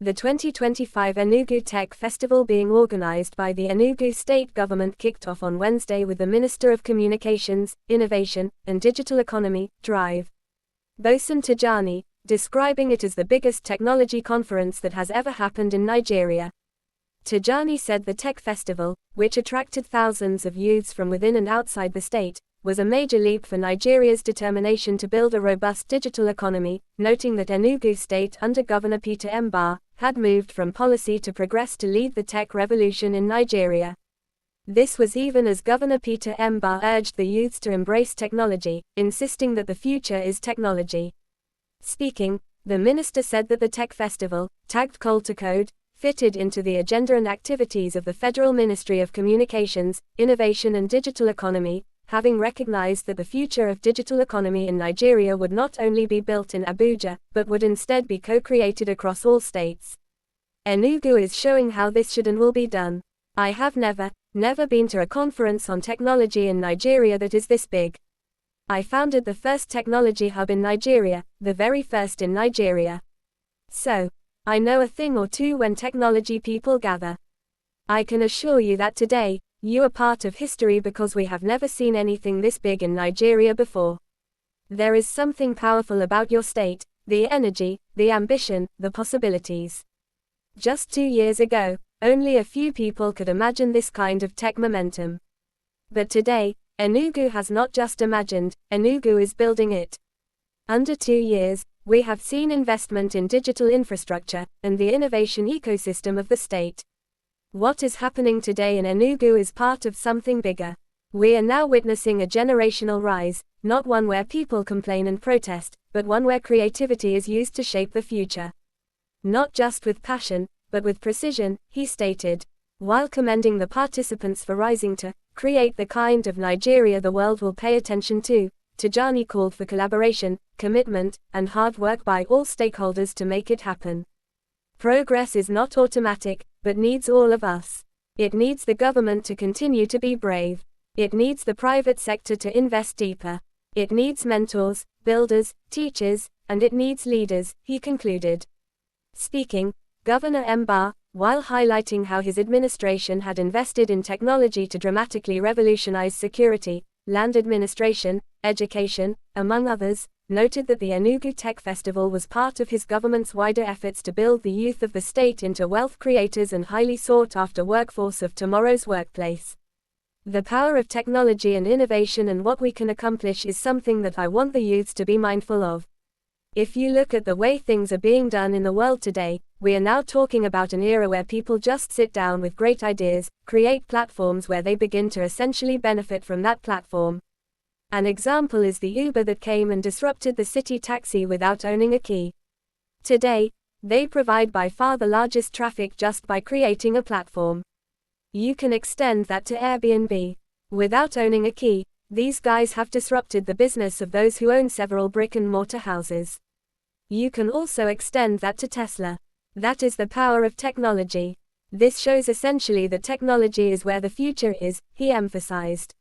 The 2025 Enugu Tech Festival being organized by the Enugu state government kicked off on Wednesday with the Minister of Communications, Innovation, and Digital Economy, Drive, Bosun Tijani, describing it as the biggest technology conference that has ever happened in Nigeria. Tijani said the Tech Festival, which attracted thousands of youths from within and outside the state, was a major leap for Nigeria's determination to build a robust digital economy, noting that Enugu State under Governor Peter Mbah had moved from policy to progress to lead the tech revolution in Nigeria. This was even as Governor Peter Mbah urged the youths to embrace technology, insisting that the future is technology. Speaking, the minister said that the Tech Festival, tagged Coal to Code, fitted into the agenda and activities of the Federal Ministry of Communications, Innovation and Digital Economy, having recognized that the future of digital economy in Nigeria would not only be built in Abuja, but would instead be co-created across all states. Enugu is showing how this should and will be done. I have never been to a conference on technology in Nigeria that is this big. I founded the first technology hub in Nigeria, the very first in Nigeria. So, I know a thing or two when technology people gather. I can assure you that today, you are part of history because we have never seen anything this big in Nigeria before. There is something powerful about your state, the energy, the ambition, the possibilities. Just 2 years ago, only a few people could imagine this kind of tech momentum. But today, Enugu has not just imagined, Enugu is building it. Under 2 years, we have seen investment in digital infrastructure and the innovation ecosystem of the state. What is happening today in Enugu is part of something bigger. We are now witnessing a generational rise, not one where people complain and protest, but one where creativity is used to shape the future. Not just with passion, but with precision, he stated. While commending the participants for rising to create the kind of Nigeria the world will pay attention to, Tijani called for collaboration, commitment, and hard work by all stakeholders to make it happen. Progress is not automatic, but needs all of us. It needs the government to continue to be brave. It needs the private sector to invest deeper. It needs mentors, builders, teachers, and it needs leaders, he concluded. Speaking, Governor Mbah, while highlighting how his administration had invested in technology to dramatically revolutionize security, land administration, education, among others, noted that the Enugu Tech Festival was part of his government's wider efforts to build the youth of the state into wealth creators and highly sought-after workforce of tomorrow's workplace. The power of technology and innovation and what we can accomplish is something that I want the youths to be mindful of. If you look at the way things are being done in the world today, we are now talking about an era where people just sit down with great ideas, create platforms where they begin to essentially benefit from that platform. An example is the Uber that came and disrupted the city taxi without owning a key. Today, they provide by far the largest traffic just by creating a platform. You can extend that to Airbnb. Without owning a key, these guys have disrupted the business of those who own several brick-and-mortar houses. You can also extend that to Tesla. That is the power of technology. This shows essentially that technology is where the future is, he emphasized.